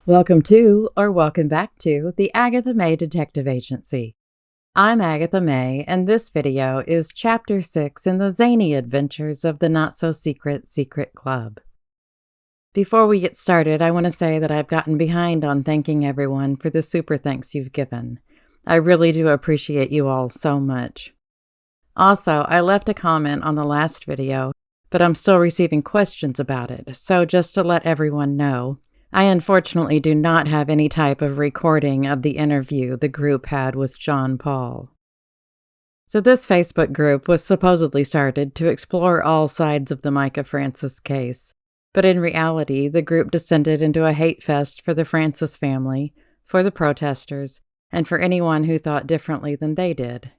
Welcome to, or welcome back to, the Agatha May Detective Agency. I'm Agatha May, and this video is Chapter 6 in the zany adventures of the Not-So-Secret Secret Club. Before we get started, I want to say that I've gotten behind on thanking everyone for the super thanks you've given. I really do appreciate you all so much. Also, I left a comment on the last video, but I'm still receiving questions about it, so just to let everyone know, I unfortunately do not have any type of recording of the interview the group had with John Paul. So this Facebook group was supposedly started to explore all sides of the Micah Francis case, but in reality, the group descended into a hate fest for the Francis family, for the protesters, and for anyone who thought differently than they did.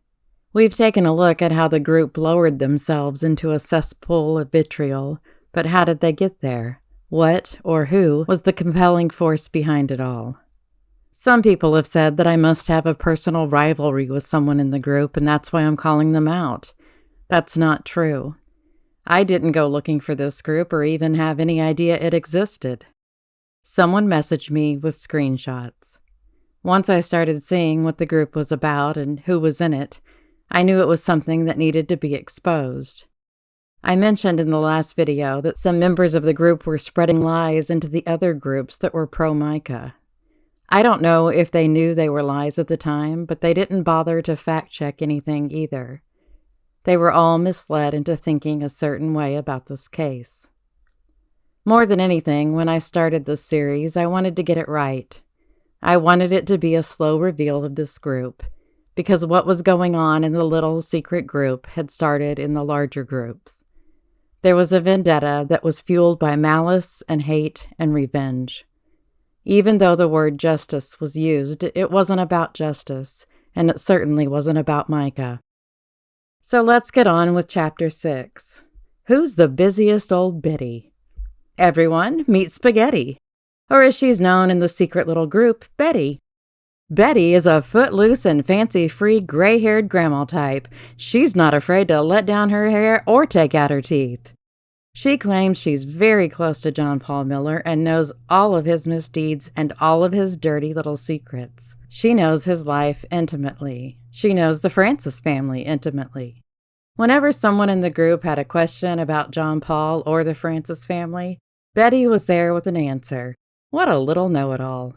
We've taken a look at how the group lowered themselves into a cesspool of vitriol, but how did they get there? What, or who, was the compelling force behind it all? Some people have said that I must have a personal rivalry with someone in the group, and that's why I'm calling them out. That's not true. I didn't go looking for this group or even have any idea it existed. Someone messaged me with screenshots. Once I started seeing what the group was about and who was in it, I knew it was something that needed to be exposed. I mentioned in the last video that some members of the group were spreading lies into the other groups that were pro-Micah. I don't know if they knew they were lies at the time, but they didn't bother to fact-check anything either. They were all misled into thinking a certain way about this case. More than anything, when I started this series, I wanted to get it right. I wanted it to be a slow reveal of this group, because what was going on in the little secret group had started in the larger groups. There was a vendetta that was fueled by malice and hate and revenge. Even though the word justice was used, it wasn't about justice, and it certainly wasn't about Micah. So let's get on with Chapter 6. Who's the busiest old biddy? Everyone, meet Spaghetti, or as she's known in the secret little group, Betty. Betty is a footloose and fancy-free gray-haired grandma type. She's not afraid to let down her hair or take out her teeth. She claims she's very close to John Paul Miller and knows all of his misdeeds and all of his dirty little secrets. She knows his life intimately. She knows the Francis family intimately. Whenever someone in the group had a question about John Paul or the Francis family, Betty was there with an answer. What a little know-it-all.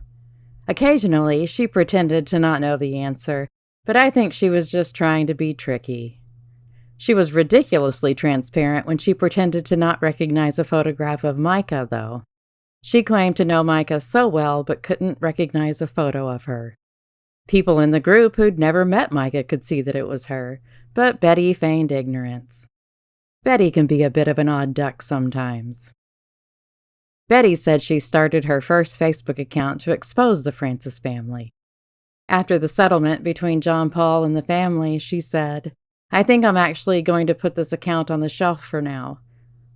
Occasionally, she pretended to not know the answer, but I think she was just trying to be tricky. She was ridiculously transparent when she pretended to not recognize a photograph of Micah, though. She claimed to know Micah so well but couldn't recognize a photo of her. People in the group who'd never met Micah could see that it was her, but Betty feigned ignorance. Betty can be a bit of an odd duck sometimes. Betty said she started her first Facebook account to expose the Francis family. After the settlement between John Paul and the family, she said, "I think I'm actually going to put this account on the shelf for now.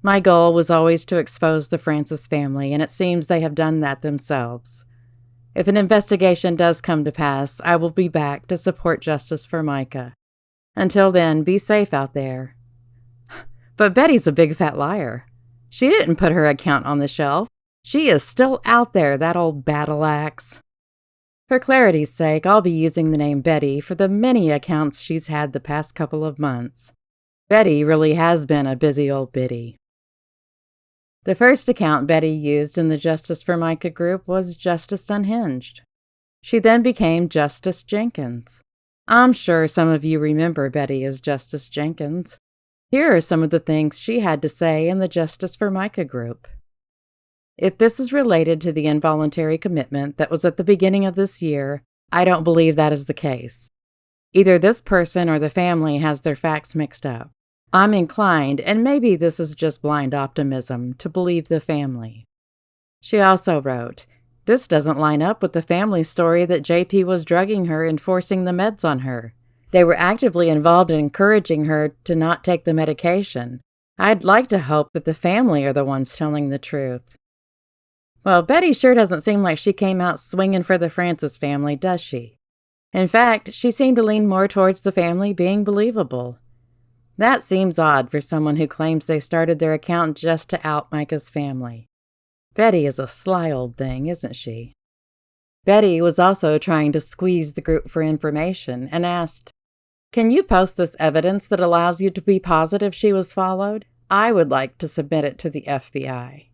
My goal was always to expose the Francis family, and it seems they have done that themselves. If an investigation does come to pass, I will be back to support justice for Micah. Until then, be safe out there." But Betty's a big fat liar. She didn't put her account on the shelf. She is still out there, that old battle axe. For clarity's sake, I'll be using the name Betty for the many accounts she's had the past couple of months. Betty really has been a busy old biddy. The first account Betty used in the Justice for Micah group was Justice Unhinged. She then became Justice Jenkins. I'm sure some of you remember Betty as Justice Jenkins. Here are some of the things she had to say in the Justice for Micah group. If this is related to the involuntary commitment that was at the beginning of this year, I don't believe that is the case. Either this person or the family has their facts mixed up. I'm inclined, and maybe this is just blind optimism, to believe the family. She also wrote, "This doesn't line up with the family story that JP was drugging her and forcing the meds on her. They were actively involved in encouraging her to not take the medication. I'd like to hope that the family are the ones telling the truth." Well, Betty sure doesn't seem like she came out swinging for the Francis family, does she? In fact, she seemed to lean more towards the family being believable. That seems odd for someone who claims they started their account just to out Micah's family. Betty is a sly old thing, isn't she? Betty was also trying to squeeze the group for information and asked, "Can you post this evidence that allows you to be positive she was followed? I would like to submit it to the FBI."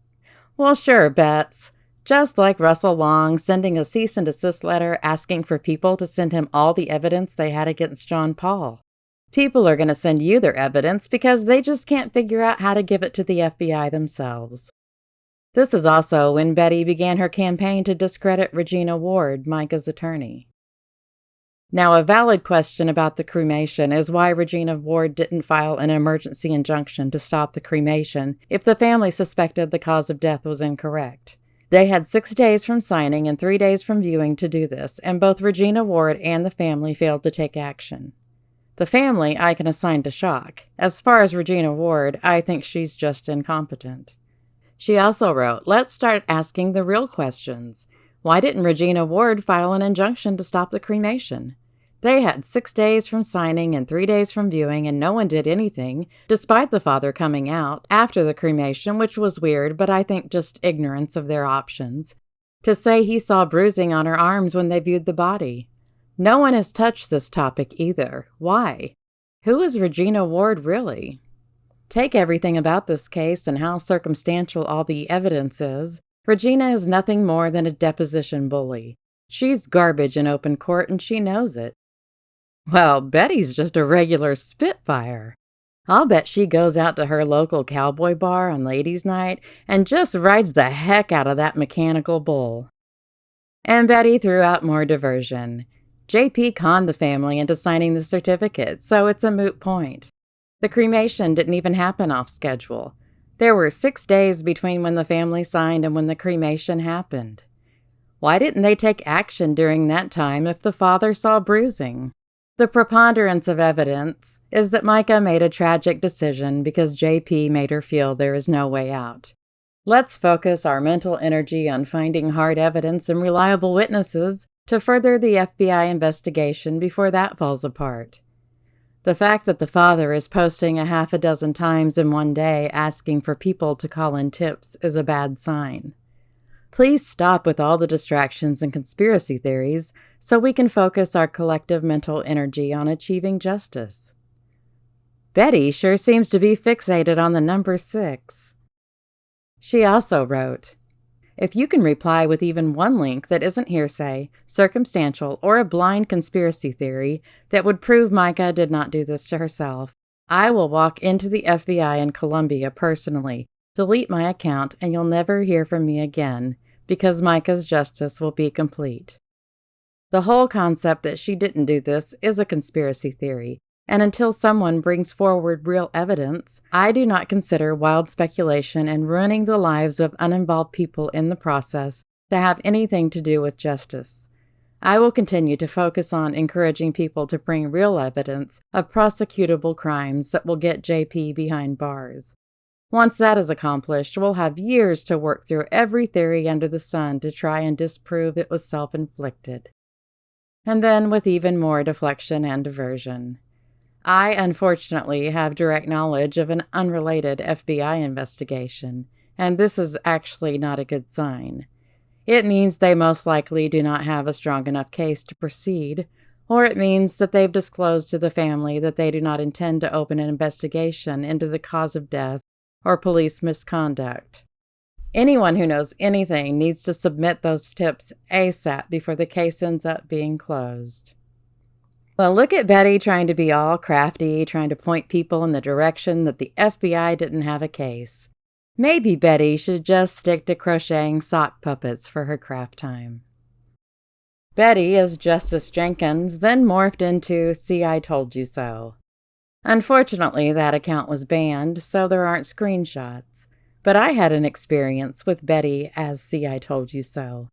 "Well, sure, Bets." Just like Russell Long sending a cease and desist letter asking for people to send him all the evidence they had against John Paul. People are going to send you their evidence because they just can't figure out how to give it to the FBI themselves. This is also when Betty began her campaign to discredit Regina Ward, Micah's attorney. Now, a valid question about the cremation is why Regina Ward didn't file an emergency injunction to stop the cremation if the family suspected the cause of death was incorrect. They had 6 days from signing and 3 days from viewing to do this, and both Regina Ward and the family failed to take action. The family I can assign to shock. As far as Regina Ward, I think she's just incompetent. She also wrote, "Let's start asking the real questions. Why didn't Regina Ward file an injunction to stop the cremation? They had 6 days from signing and 3 days from viewing, and no one did anything, despite the father coming out after the cremation, which was weird, but I think just ignorance of their options, to say he saw bruising on her arms when they viewed the body. No one has touched this topic either. Why? Who is Regina Ward really? Take everything about this case and how circumstantial all the evidence is. Regina is nothing more than a deposition bully. She's garbage in open court, and she knows it. Well, Betty's just a regular spitfire. I'll bet she goes out to her local cowboy bar on ladies' night and just rides the heck out of that mechanical bull." And Betty threw out more diversion. JP conned the family into signing the certificate, so it's a moot point. The cremation didn't even happen off schedule. There were 6 days between when the family signed and when the cremation happened. Why didn't they take action during that time if the father saw bruising? The preponderance of evidence is that Micah made a tragic decision because JP made her feel there is no way out. Let's focus our mental energy on finding hard evidence and reliable witnesses to further the FBI investigation before that falls apart. The fact that the father is posting a half a dozen times in one day asking for people to call in tips is a bad sign. Please stop with all the distractions and conspiracy theories so we can focus our collective mental energy on achieving justice. Betty sure seems to be fixated on the number 6. She also wrote, "If you can reply with even one link that isn't hearsay, circumstantial, or a blind conspiracy theory that would prove Micah did not do this to herself, I will walk into the FBI in Columbia personally, delete my account, and you'll never hear from me again, because Micah's justice will be complete." The whole concept that she didn't do this is a conspiracy theory, and until someone brings forward real evidence, I do not consider wild speculation and ruining the lives of uninvolved people in the process to have anything to do with justice. I will continue to focus on encouraging people to bring real evidence of prosecutable crimes that will get JP behind bars. Once that is accomplished, we'll have years to work through every theory under the sun to try and disprove it was self-inflicted. And then with even more deflection and diversion. I, unfortunately, have direct knowledge of an unrelated FBI investigation, and this is actually not a good sign. It means they most likely do not have a strong enough case to proceed, or it means that they've disclosed to the family that they do not intend to open an investigation into the cause of death or police misconduct. Anyone who knows anything needs to submit those tips ASAP before the case ends up being closed. Well, look at Betty trying to be all crafty, trying to point people in the direction that the FBI didn't have a case. Maybe Betty should just stick to crocheting sock puppets for her craft time. Betty, as Justice Jenkins, then morphed into "See, I Told You So." Unfortunately, that account was banned, so there aren't screenshots. But I had an experience with Betty as "See, I Told You So."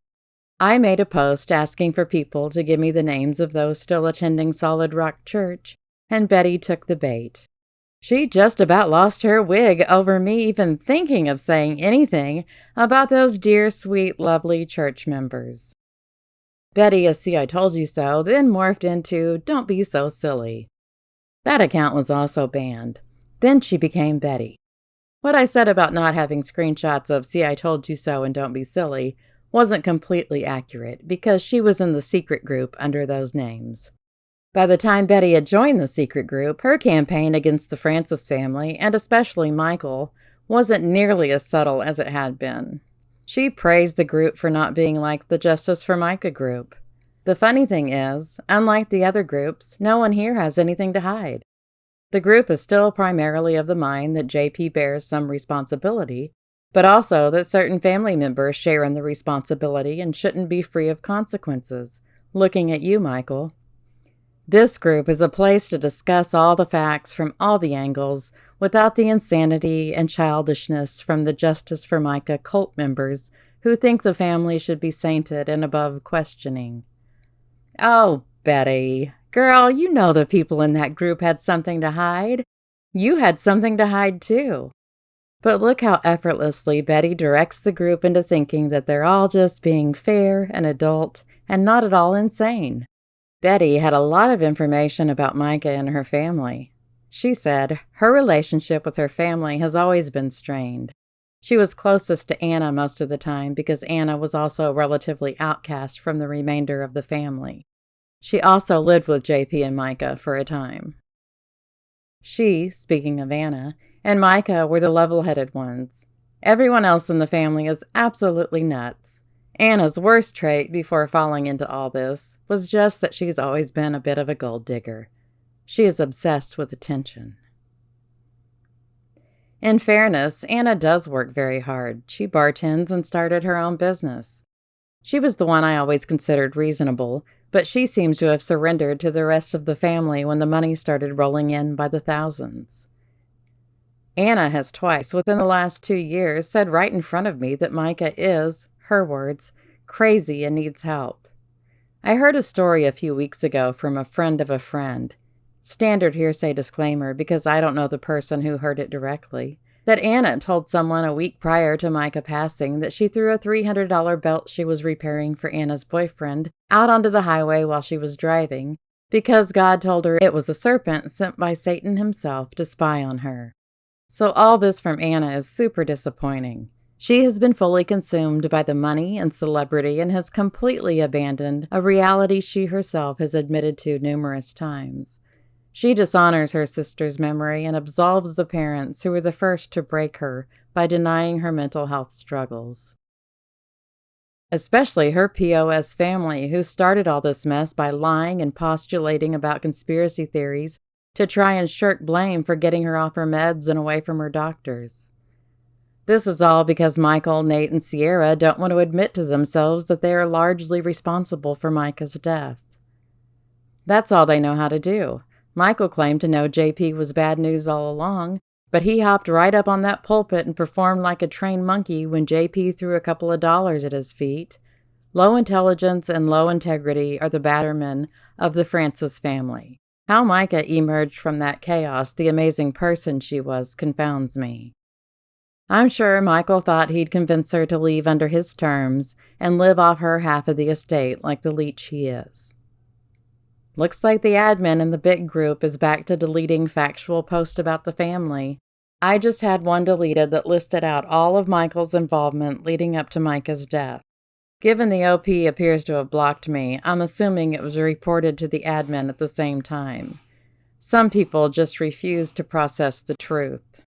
I made a post asking for people to give me the names of those still attending Solid Rock Church, and Betty took the bait. She just about lost her wig over me even thinking of saying anything about those dear, sweet, lovely church members. Betty as "See, I Told You So" then morphed into "Don't Be So Silly." That account was also banned. Then she became Betty. What I said about not having screenshots of "See, I Told You So" and "Don't Be Silly" wasn't completely accurate because she was in the secret group under those names. By the time Betty had joined the secret group, her campaign against the Francis family, and especially Michael, wasn't nearly as subtle as it had been. She praised the group for not being like the Justice for Micah group. The funny thing is, unlike the other groups, no one here has anything to hide. The group is still primarily of the mind that JP bears some responsibility, but also that certain family members share in the responsibility and shouldn't be free of consequences. Looking at you, Michael. This group is a place to discuss all the facts from all the angles without the insanity and childishness from the Justice for Micah cult members who think the family should be sainted and above questioning. Oh, Betty. Girl, you know the people in that group had something to hide. You had something to hide too. But look how effortlessly Betty directs the group into thinking that they're all just being fair and adult and not at all insane. Betty had a lot of information about Micah and her family. She said her relationship with her family has always been strained. She was closest to Anna most of the time because Anna was also relatively outcast from the remainder of the family. She also lived with JP and Micah for a time. She, speaking of Anna, and Micah were the level-headed ones. Everyone else in the family is absolutely nuts. Anna's worst trait before falling into all this was just that she's always been a bit of a gold digger. She is obsessed with attention. In fairness, Anna does work very hard. She bartends and started her own business. She was the one I always considered reasonable, but she seems to have surrendered to the rest of the family when the money started rolling in by the thousands. Anna has twice, within the last 2 years, said right in front of me that Micah is, her words, crazy and needs help. I heard a story a few weeks ago from a friend of a friend. Standard hearsay disclaimer because I don't know the person who heard it directly. That Anna told someone a week prior to Micah passing that she threw a $300 belt she was repairing for Anna's boyfriend out onto the highway while she was driving because God told her it was a serpent sent by Satan himself to spy on her. So all this from Anna is super disappointing. She has been fully consumed by the money and celebrity and has completely abandoned a reality she herself has admitted to numerous times. She dishonors her sister's memory and absolves the parents who were the first to break her by denying her mental health struggles. Especially her POS family, who started all this mess by lying and postulating about conspiracy theories to try and shirk blame for getting her off her meds and away from her doctors. This is all because Michael, Nate, and Sierra don't want to admit to themselves that they are largely responsible for Micah's death. That's all they know how to do. Michael claimed to know JP was bad news all along, but he hopped right up on that pulpit and performed like a trained monkey when JP threw a couple of dollars at his feet. Low intelligence and low integrity are the battermen of the Francis family. How Micah emerged from that chaos, the amazing person she was, confounds me. I'm sure Michael thought he'd convince her to leave under his terms and live off her half of the estate like the leech he is. Looks like the admin in the big group is back to deleting factual posts about the family. I just had one deleted that listed out all of Michael's involvement leading up to Micah's death. Given the OP appears to have blocked me, I'm assuming it was reported to the admin at the same time. Some people just refuse to process the truth.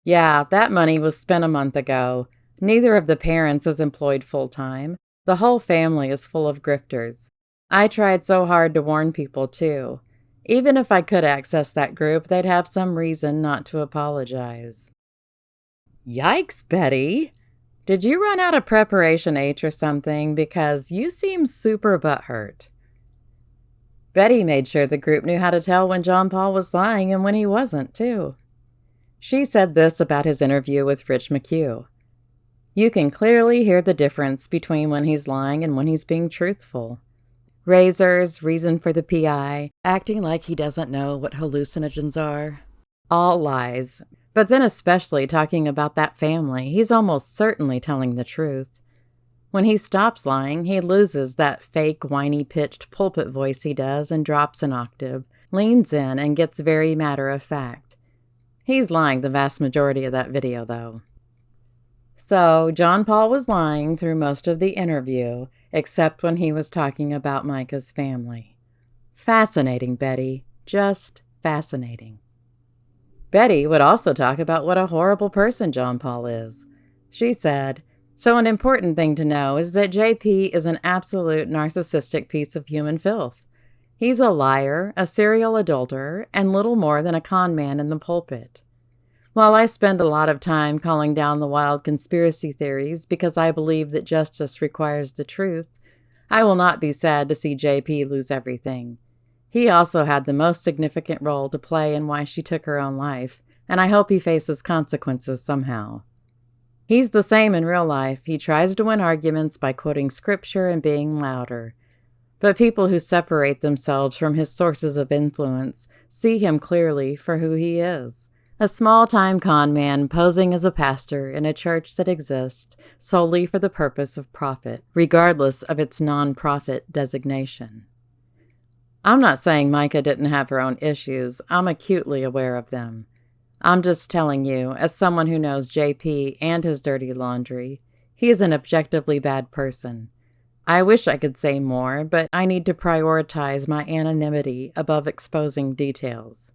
Yeah, that money was spent a month ago. Neither of the parents is employed full-time. The whole family is full of grifters. I tried so hard to warn people, too. Even if I could access that group, they'd have some reason not to apologize. Yikes, Betty! Did you run out of Preparation H or something? Because you seem super butthurt. Betty made sure the group knew how to tell when John Paul was lying and when he wasn't, too. She said this about his interview with Rich McHugh. You can clearly hear the difference between when he's lying and when he's being truthful. Razors, reason for the PI, acting like he doesn't know what hallucinogens are. All lies. But then especially talking about that family, he's almost certainly telling the truth. When he stops lying, he loses that fake, whiny-pitched pulpit voice he does and drops an octave, leans in, and gets very matter-of-fact. He's lying the vast majority of that video, though. So, John Paul was lying through most of the interview, except when he was talking about Micah's family. Fascinating, Betty. Just fascinating. Betty would also talk about what a horrible person John Paul is. She said, "So an important thing to know is that JP is an absolute narcissistic piece of human filth. He's a liar, a serial adulterer, and little more than a con man in the pulpit. While I spend a lot of time calling down the wild conspiracy theories because I believe that justice requires the truth, I will not be sad to see JP lose everything. He also had the most significant role to play in why she took her own life, and I hope he faces consequences somehow. He's the same in real life. He tries to win arguments by quoting scripture and being louder. But people who separate themselves from his sources of influence see him clearly for who he is. A small-time con man posing as a pastor in a church that exists solely for the purpose of profit, regardless of its non-profit designation. I'm not saying Micah didn't have her own issues. I'm acutely aware of them. I'm just telling you, as someone who knows JP and his dirty laundry, he is an objectively bad person. I wish I could say more, but I need to prioritize my anonymity above exposing details.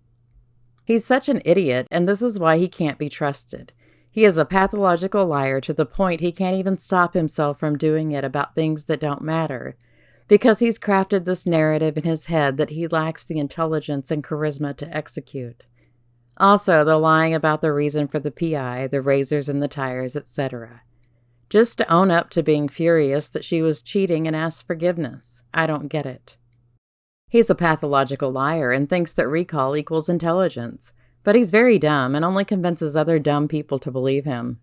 He's such an idiot, and this is why he can't be trusted. He is a pathological liar to the point he can't even stop himself from doing it about things that don't matter, because he's crafted this narrative in his head that he lacks the intelligence and charisma to execute. Also, the lying about the reason for the PI, the razors and the tires, etc. Just to own up to being furious that she was cheating and ask forgiveness. I don't get it. He's a pathological liar and thinks that recall equals intelligence, but he's very dumb and only convinces other dumb people to believe him.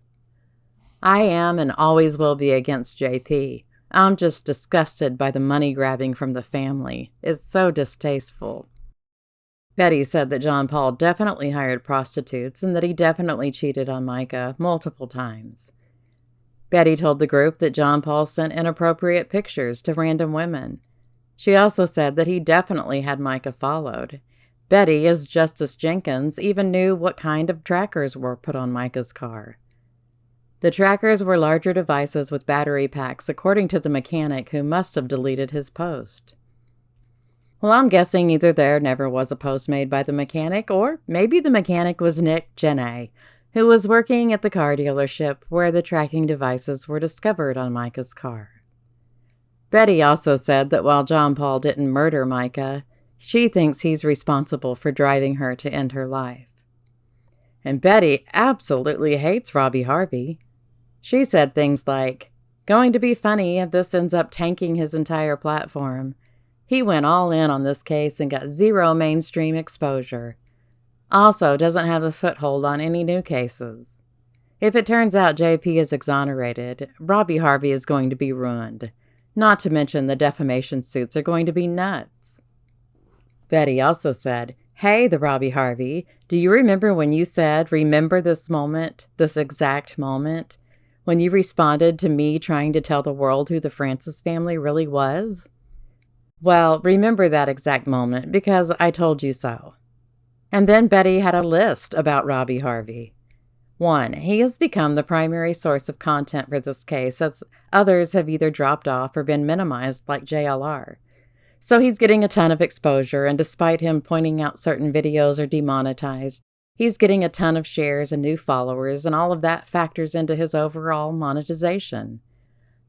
I am and always will be against JP. I'm just disgusted by the money grabbing from the family. It's so distasteful. Betty said that John Paul definitely hired prostitutes and that he definitely cheated on Micah multiple times. Betty told the group that John Paul sent inappropriate pictures to random women. She also said that he definitely had Micah followed. Betty, as Justice Jenkins, even knew what kind of trackers were put on Micah's car. The trackers were larger devices with battery packs, according to the mechanic who must have deleted his post. Well, I'm guessing either there never was a post made by the mechanic, or maybe the mechanic was Nick Jenne, who was working at the car dealership where the tracking devices were discovered on Micah's car. Betty also said that while John Paul didn't murder Micah, she thinks he's responsible for driving her to end her life. And Betty absolutely hates Robbie Harvey. She said things like, "Going to be funny if this ends up tanking his entire platform. He went all in on this case and got zero mainstream exposure. Also doesn't have a foothold on any new cases. If it turns out JP is exonerated, Robbie Harvey is going to be ruined. Not to mention the defamation suits are going to be nuts." Betty also said, "Hey, the Robbie Harvey, do you remember when you said, 'Remember this moment, this exact moment,' when you responded to me trying to tell the world who the Francis family really was? Well, remember that exact moment because I told you so." And then Betty had a list about Robbie Harvey. 1. He has become the primary source of content for this case, as others have either dropped off or been minimized like JLR. So he's getting a ton of exposure, and despite him pointing out certain videos are demonetized, he's getting a ton of shares and new followers, and all of that factors into his overall monetization.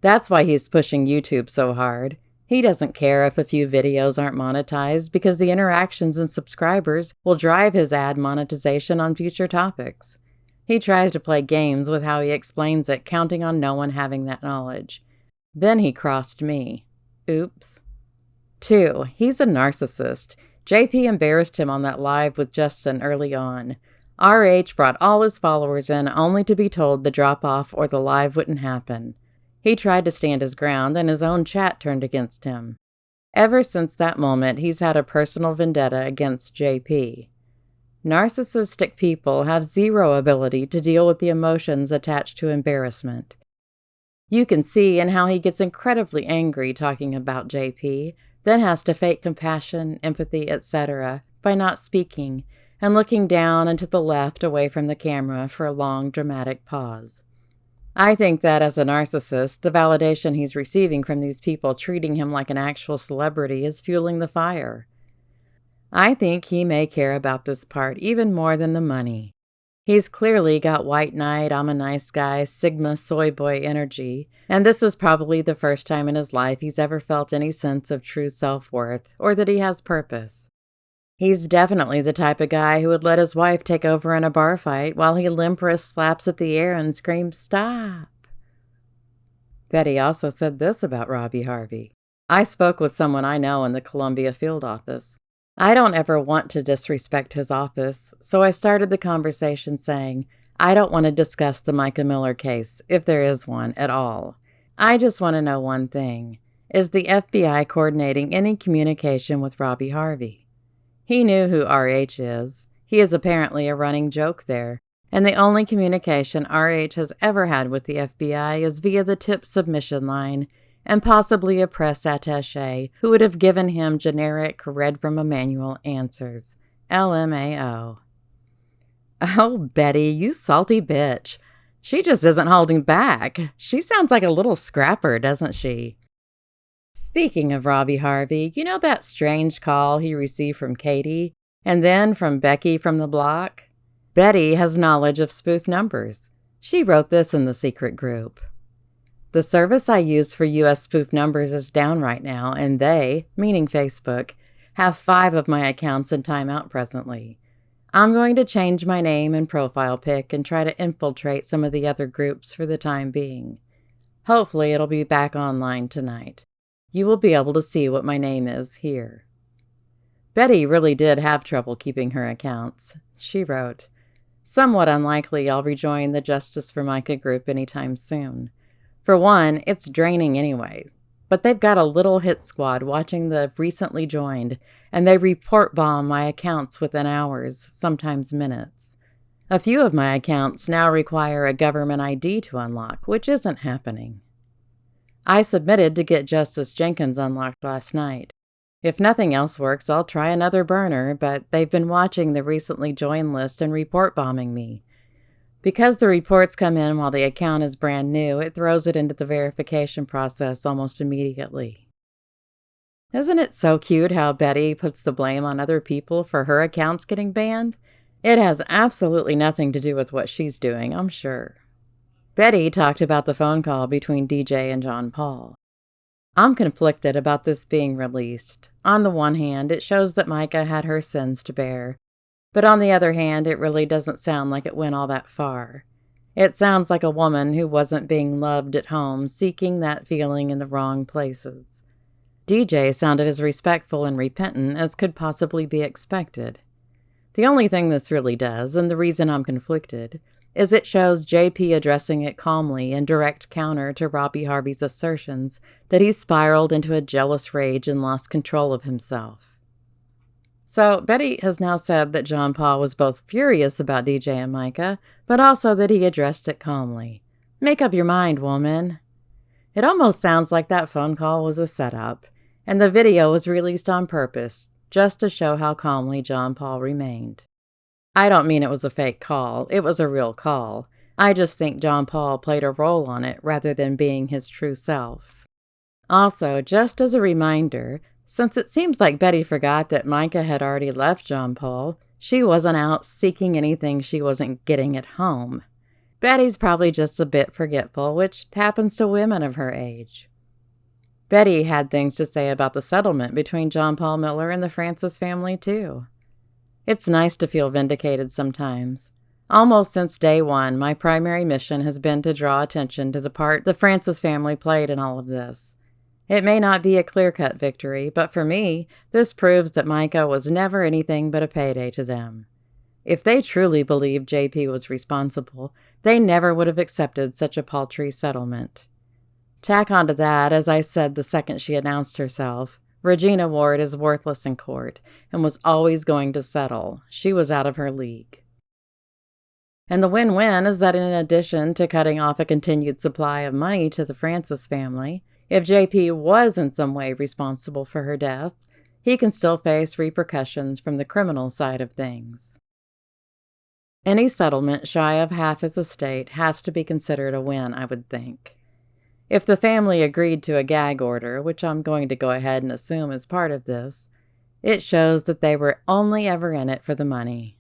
That's why he's pushing YouTube so hard. He doesn't care if a few videos aren't monetized because the interactions and subscribers will drive his ad monetization on future topics. He tries to play games with how he explains it, counting on no one having that knowledge. Then he crossed me. Oops. 2. He's a narcissist. JP embarrassed him on that live with Justin early on. RH brought all his followers in only to be told to drop off or the live wouldn't happen. He tried to stand his ground and his own chat turned against him. Ever since that moment, he's had a personal vendetta against JP. Narcissistic people have zero ability to deal with the emotions attached to embarrassment. You can see in how he gets incredibly angry talking about JP, then has to fake compassion, empathy, etc. by not speaking and looking down and to the left away from the camera for a long, dramatic pause. I think that as a narcissist, the validation he's receiving from these people treating him like an actual celebrity is fueling the fire. I think he may care about this part even more than the money. He's clearly got white knight, I'm a nice guy, Sigma soy boy energy, and this is probably the first time in his life he's ever felt any sense of true self-worth or that he has purpose. He's definitely the type of guy who would let his wife take over in a bar fight while he limp-wrist slaps at the air and screams, "Stop!" Betty also said this about Robbie Harvey. I spoke with someone I know in the Columbia field office. I don't ever want to disrespect his office, so I started the conversation saying, I don't want to discuss the Micah Miller case, if there is one, at all. I just want to know one thing. Is the FBI coordinating any communication with Robbie Harvey? He knew who RH is. He is apparently a running joke there, and the only communication RH has ever had with the FBI is via the tip submission line, and possibly a press attaché who would have given him generic, read-from-a-manual answers. LMAO. Oh, Betty, you salty bitch. She just isn't holding back. She sounds like a little scrapper, doesn't she? Speaking of Robbie Harvey, you know that strange call he received from Katie, and then from Becky from the block? Betty has knowledge of spoof numbers. She wrote this in the secret group. The service I use for U.S. spoof numbers is down right now, and they, meaning Facebook, have 5 of my accounts in timeout presently. I'm going to change my name and profile pic and try to infiltrate some of the other groups for the time being. Hopefully it'll be back online tonight. You will be able to see what my name is here. Betty really did have trouble keeping her accounts. She wrote, somewhat unlikely I'll rejoin the Justice for Micah group anytime soon. For one, it's draining anyway, but they've got a little hit squad watching the recently joined, and they report bomb my accounts within hours, sometimes minutes. A few of my accounts now require a government ID to unlock, which isn't happening. I submitted to get Justice Jenkins unlocked last night. If nothing else works, I'll try another burner, but they've been watching the recently joined list and report bombing me. Because the reports come in while the account is brand new, it throws it into the verification process almost immediately. Isn't it so cute how Betty puts the blame on other people for her accounts getting banned? It has absolutely nothing to do with what she's doing, I'm sure. Betty talked about the phone call between DJ and John Paul. I'm conflicted about this being released. On the one hand, it shows that Micah had her sins to bear. But on the other hand, it really doesn't sound like it went all that far. It sounds like a woman who wasn't being loved at home, seeking that feeling in the wrong places. DJ sounded as respectful and repentant as could possibly be expected. The only thing this really does, and the reason I'm conflicted, is it shows JP addressing it calmly in direct counter to Robbie Harvey's assertions that he spiraled into a jealous rage and lost control of himself. So, Betty has now said that John Paul was both furious about DJ and Micah, but also that he addressed it calmly. Make up your mind, woman. It almost sounds like that phone call was a setup, and the video was released on purpose, just to show how calmly John Paul remained. I don't mean it was a fake call, it was a real call. I just think John Paul played a role on it rather than being his true self. Also, just as a reminder, since it seems like Betty forgot that Micah had already left John Paul, she wasn't out seeking anything she wasn't getting at home. Betty's probably just a bit forgetful, which happens to women of her age. Betty had things to say about the settlement between John Paul Miller and the Francis family, too. It's nice to feel vindicated sometimes. Almost since day one, my primary mission has been to draw attention to the part the Francis family played in all of this. It may not be a clear-cut victory, but for me, this proves that Micah was never anything but a payday to them. If they truly believed JP was responsible, they never would have accepted such a paltry settlement. Tack onto that, as I said the second she announced herself, Regina Ward is worthless in court and was always going to settle. She was out of her league. And the win-win is that in addition to cutting off a continued supply of money to the Francis family, if JP was in some way responsible for her death, he can still face repercussions from the criminal side of things. Any settlement shy of half his estate has to be considered a win, I would think. If the family agreed to a gag order, which I'm going to go ahead and assume is part of this, it shows that they were only ever in it for the money.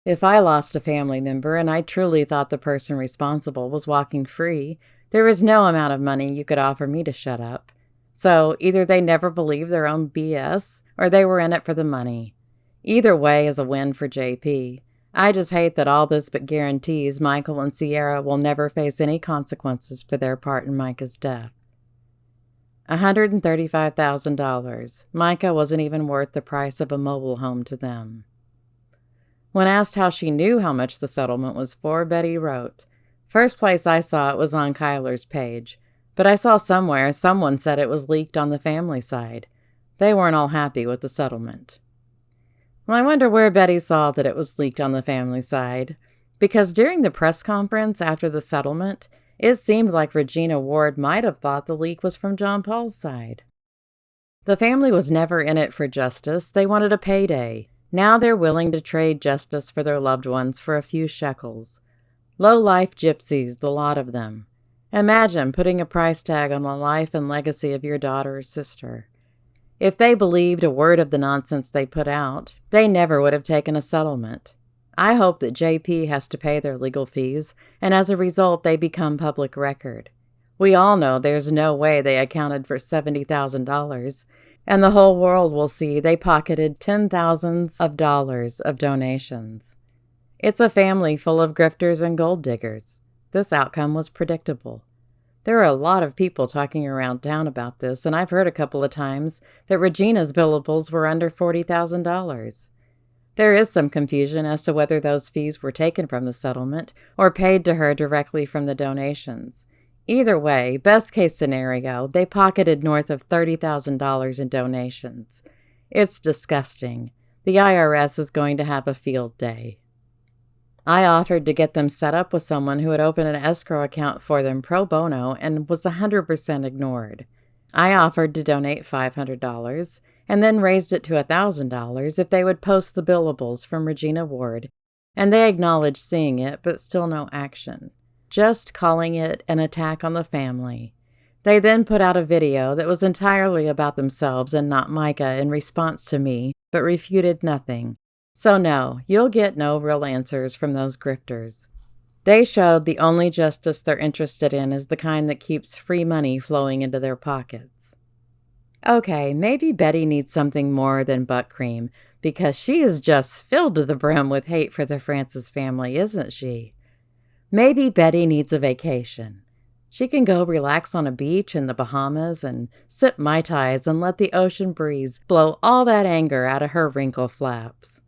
If I lost a family member and I truly thought the person responsible was walking free, there is no amount of money you could offer me to shut up. So either they never believed their own BS or they were in it for the money. Either way is a win for JP. I just hate that all this but guarantees Michael and Sierra will never face any consequences for their part in Micah's death. $135,000. Micah wasn't even worth the price of a mobile home to them. When asked how she knew how much the settlement was for, Betty wrote, "First place I saw it was on Kyler's page, but I saw somewhere someone said it was leaked on the family side. They weren't all happy with the settlement." Well, I wonder where Betty saw that it was leaked on the family side, because during the press conference after the settlement, it seemed like Regina Ward might have thought the leak was from John Paul's side. The family was never in it for justice. They wanted a payday. Now they're willing to trade justice for their loved ones for a few shekels. Low-life gypsies, the lot of them. Imagine putting a price tag on the life and legacy of your daughter or sister. If they believed a word of the nonsense they put out, they never would have taken a settlement. I hope that JP has to pay their legal fees, and as a result they become public record. We all know there's no way they accounted for $70,000, and the whole world will see they pocketed $10,000s of dollars of donations. It's a family full of grifters and gold diggers. This outcome was predictable. There are a lot of people talking around town about this, and I've heard a couple of times that Regina's billables were under $40,000. There is some confusion as to whether those fees were taken from the settlement or paid to her directly from the donations. Either way, best case scenario, they pocketed north of $30,000 in donations. It's disgusting. The IRS is going to have a field day. I offered to get them set up with someone who would open an escrow account for them pro bono and was 100% ignored. I offered to donate $500 and then raised it to $1,000 if they would post the billables from Regina Ward, and they acknowledged seeing it, but still no action. Just calling it an attack on the family. They then put out a video that was entirely about themselves and not Micah in response to me, but refuted nothing. So no, you'll get no real answers from those grifters. They showed the only justice they're interested in is the kind that keeps free money flowing into their pockets. Okay, maybe Betty needs something more than butt cream, because she is just filled to the brim with hate for the Francis family, isn't she? Maybe Betty needs a vacation. She can go relax on a beach in the Bahamas and sip Mai Tais and let the ocean breeze blow all that anger out of her wrinkle flaps.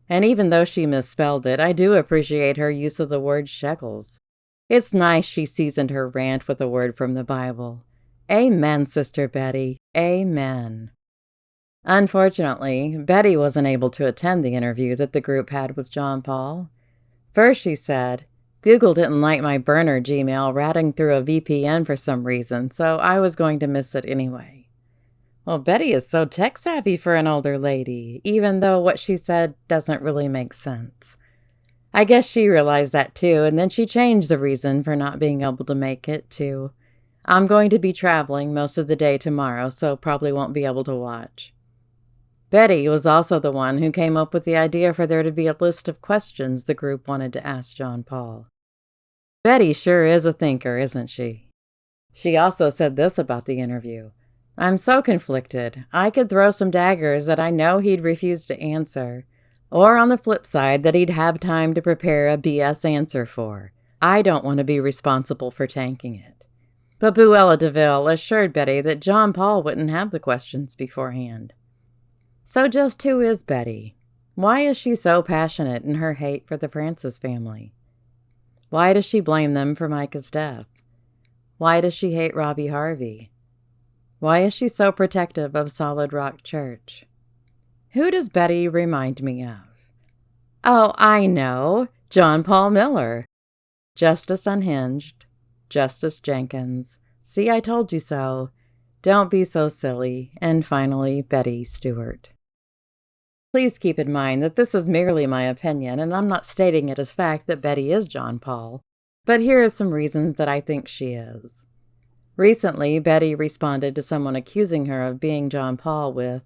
And even though she misspelled it, I do appreciate her use of the word shekels. It's nice she seasoned her rant with a word from the Bible. Amen, Sister Betty. Amen. Unfortunately, Betty wasn't able to attend the interview that the group had with John Paul. First, she said, Google didn't like my burner Gmail ratting through a VPN for some reason, so I was going to miss it anyway. Well, Betty is so tech-savvy for an older lady, even though what she said doesn't really make sense. I guess she realized that too, and then she changed the reason for not being able to make it to, I'm going to be traveling most of the day tomorrow, so probably won't be able to watch. Betty was also the one who came up with the idea for there to be a list of questions the group wanted to ask John Paul. Betty sure is a thinker, isn't she? She also said this about the interview. I'm so conflicted. I could throw some daggers that I know he'd refuse to answer, or on the flip side that he'd have time to prepare a BS answer for. I don't want to be responsible for tanking it. But Buella DeVille assured Betty that John Paul wouldn't have the questions beforehand. So just who is Betty? Why is she so passionate in her hate for the Francis family? Why does she blame them for Micah's death? Why does she hate Robbie Harvey? Why is she so protective of Solid Rock Church? Who does Betty remind me of? Oh, I know. John Paul Miller. Justice Unhinged. Justice Jenkins. See, I told you so. Don't be so silly. And finally, Betty Stewart. Please keep in mind that this is merely my opinion, and I'm not stating it as fact that Betty is John Paul, but here are some reasons that I think she is. Recently, Betty responded to someone accusing her of being John Paul with,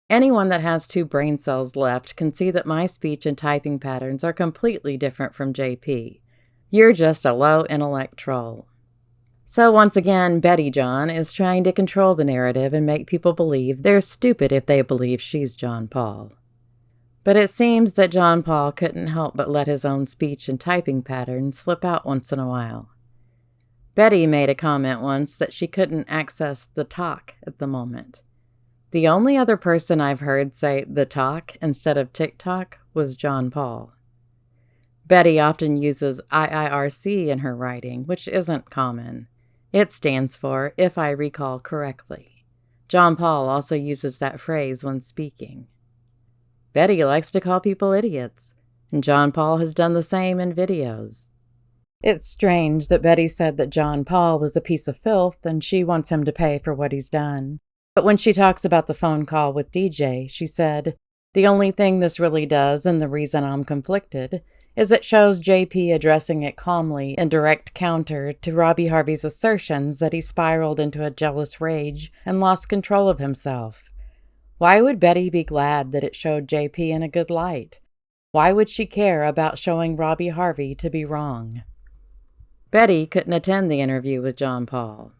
"Anyone that has 2 brain cells left can see that my speech and typing patterns are completely different from JP. You're just a low-intellect troll." So once again, Betty John is trying to control the narrative and make people believe they're stupid if they believe she's John Paul. But it seems that John Paul couldn't help but let his own speech and typing patterns slip out once in a while. Betty made a comment once that she couldn't access the talk at the moment. The only other person I've heard say the talk instead of TikTok was John Paul. Betty often uses IIRC in her writing, which isn't common. It stands for if I recall correctly. John Paul also uses that phrase when speaking. Betty likes to call people idiots, and John Paul has done the same in videos. It's strange that Betty said that John Paul is a piece of filth and she wants him to pay for what he's done. But when she talks about the phone call with DJ, she said, "The only thing this really does, and the reason I'm conflicted, is it shows JP addressing it calmly in direct counter to Robbie Harvey's assertions that he spiraled into a jealous rage and lost control of himself. Why would Betty be glad that it showed JP in a good light? Why would she care about showing Robbie Harvey to be wrong?" Betty couldn't attend the interview with John Paul.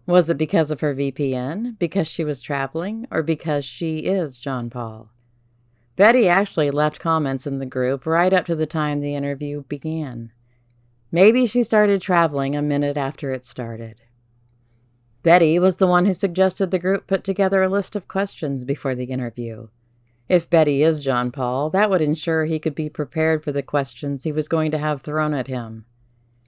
Was it because of her VPN, because she was traveling, or because she is John Paul? Betty actually left comments in the group right up to the time the interview began. Maybe she started traveling a minute after it started. Betty was the one who suggested the group put together a list of questions before the interview. If Betty is John Paul, that would ensure he could be prepared for the questions he was going to have thrown at him.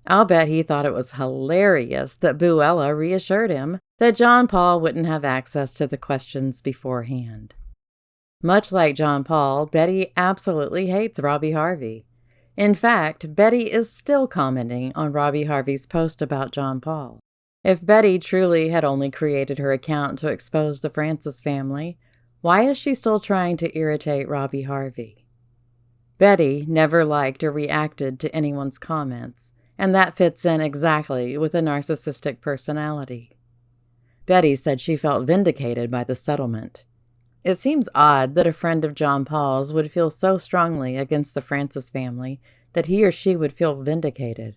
I'll bet he thought it was hilarious that Buella reassured him that John Paul wouldn't have access to the questions beforehand. Much like John Paul, Betty absolutely hates Robbie Harvey. In fact, Betty is still commenting on Robbie Harvey's post about John Paul. If Betty truly had only created her account to expose the Francis family, why is she still trying to irritate Robbie Harvey? Betty never liked or reacted to anyone's comments, and that fits in exactly with a narcissistic personality. Betty said she felt vindicated by the settlement. It seems odd that a friend of John Paul's would feel so strongly against the Francis family that he or she would feel vindicated.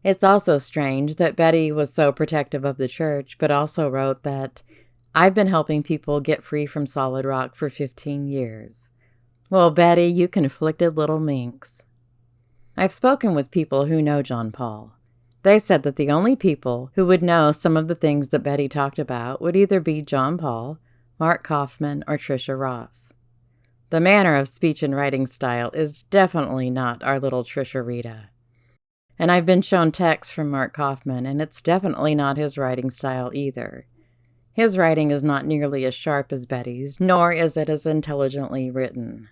It's also strange that Betty was so protective of the church, but also wrote that, "I've been helping people get free from Solid Rock for 15 years. Well, Betty, you conflicted little minx. I've spoken with people who know John Paul. They said that the only people who would know some of the things that Betty talked about would either be John Paul, Mark Kaufman, or Trisha Ross. The manner of speech and writing style is definitely not our little Trisha Rita. And I've been shown texts from Mark Kaufman, and it's definitely not his writing style either. His writing is not nearly as sharp as Betty's, nor is it as intelligently written.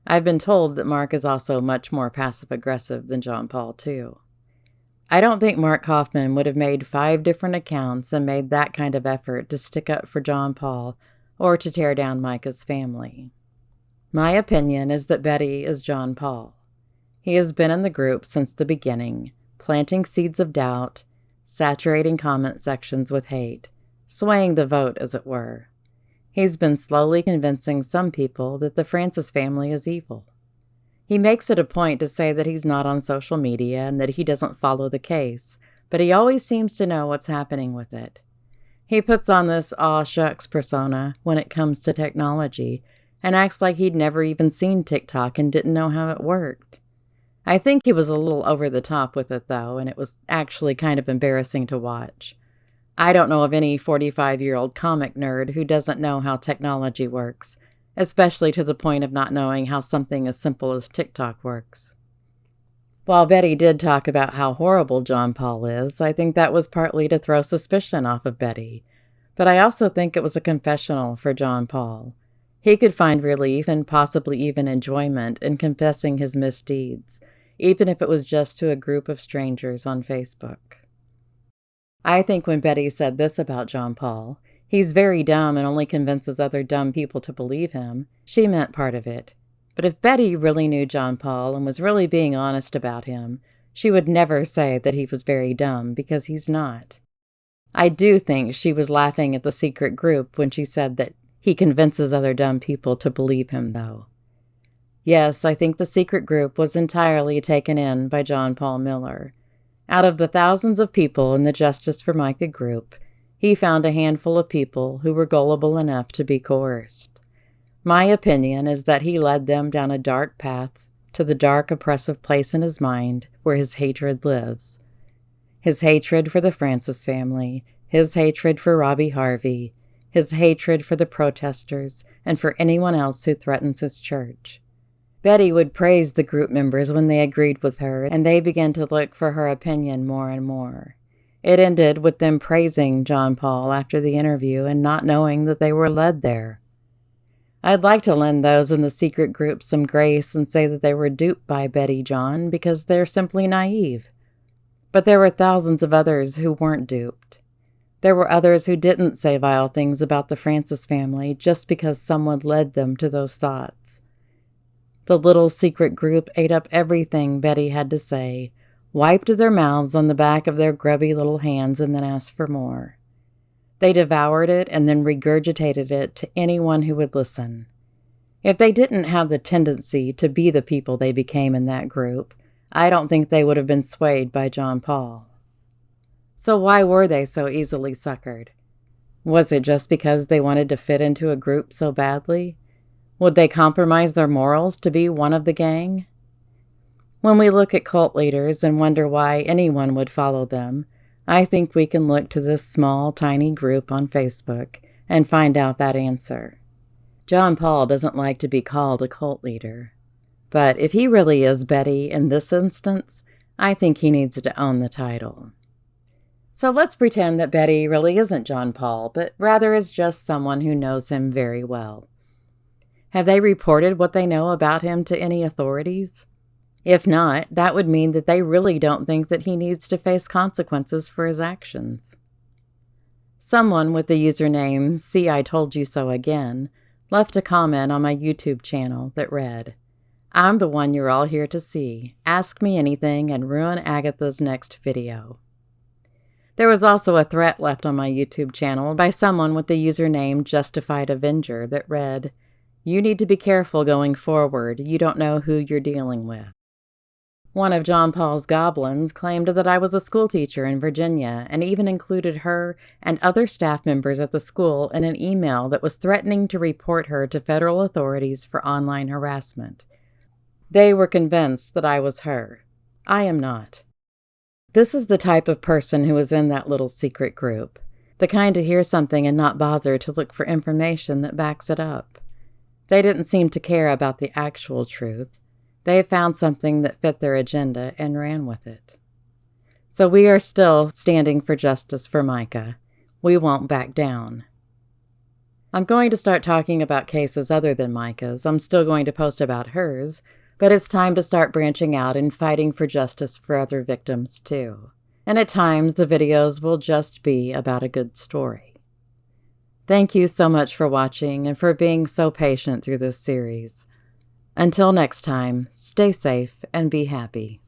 I've been told that Mark is also much more passive-aggressive than John Paul, too. I don't think Mark Kaufman would have made 5 different accounts and made that kind of effort to stick up for John Paul or to tear down Micah's family. My opinion is that Betty is John Paul. He has been in the group since the beginning, planting seeds of doubt, saturating comment sections with hate, swaying the vote, as it were. He's been slowly convincing some people that the Francis family is evil. He makes it a point to say that he's not on social media and that he doesn't follow the case, but he always seems to know what's happening with it. He puts on this aw shucks persona when it comes to technology and acts like he'd never even seen TikTok and didn't know how it worked. I think he was a little over the top with it, though, and it was actually kind of embarrassing to watch. I don't know of any 45-year-old comic nerd who doesn't know how technology works, especially to the point of not knowing how something as simple as TikTok works. While Betty did talk about how horrible John Paul is, I think that was partly to throw suspicion off of Betty. But I also think it was a confessional for John Paul. He could find relief and possibly even enjoyment in confessing his misdeeds, even if it was just to a group of strangers on Facebook. I think when Betty said this about John Paul, He's very dumb and only convinces other dumb people to believe him. She meant part of it. But if Betty really knew John Paul and was really being honest about him, she would never say that he was very dumb, because he's not. I do think she was laughing at the secret group when she said that he convinces other dumb people to believe him, though. Yes, I think the secret group was entirely taken in by John Paul Miller. Out of the thousands of people in the Justice for Micah group, he found a handful of people who were gullible enough to be coerced. My opinion is that he led them down a dark path to the dark, oppressive place in his mind where his hatred lives. His hatred for the Francis family, his hatred for Robbie Harvey, his hatred for the protesters, and for anyone else who threatens his church. Betty would praise the group members when they agreed with her, and they began to look for her opinion more and more. It ended with them praising John Paul after the interview and not knowing that they were led there. I'd like to lend those in the secret group some grace and say that they were duped by Betty John because they're simply naive. But there were thousands of others who weren't duped. There were others who didn't say vile things about the Francis family just because someone led them to those thoughts. The little secret group ate up everything Betty had to say, wiped their mouths on the back of their grubby little hands, and then asked for more. They devoured it and then regurgitated it to anyone who would listen. If they didn't have the tendency to be the people they became in that group, I don't think they would have been swayed by John Paul. So why were they so easily suckered? Was it just because they wanted to fit into a group so badly? Would they compromise their morals to be one of the gang? When we look at cult leaders and wonder why anyone would follow them, I think we can look to this small, tiny group on Facebook and find out that answer. John Paul doesn't like to be called a cult leader. But if he really is Betty in this instance, I think he needs to own the title. So let's pretend that Betty really isn't John Paul, but rather is just someone who knows him very well. Have they reported what they know about him to any authorities? If not, that would mean that they really don't think that he needs to face consequences for his actions. Someone with the username See I Told You So Again left a comment on my YouTube channel that read, "I'm the one you're all here to see. Ask me anything and ruin Agatha's next video." There was also a threat left on my YouTube channel by someone with the username Justified Avenger that read, "You need to be careful going forward. You don't know who you're dealing with." One of John Paul's goblins claimed that I was a schoolteacher in Virginia and even included her and other staff members at the school in an email that was threatening to report her to federal authorities for online harassment. They were convinced that I was her. I am not. This is the type of person who is in that little secret group, the kind to hear something and not bother to look for information that backs it up. They didn't seem to care about the actual truth. They found something that fit their agenda and ran with it. So we are still standing for justice for Micah. We won't back down. I'm going to start talking about cases other than Micah's. I'm still going to post about hers, but it's time to start branching out and fighting for justice for other victims too. And at times, the videos will just be about a good story. Thank you so much for watching and for being so patient through this series. Until next time, stay safe and be happy.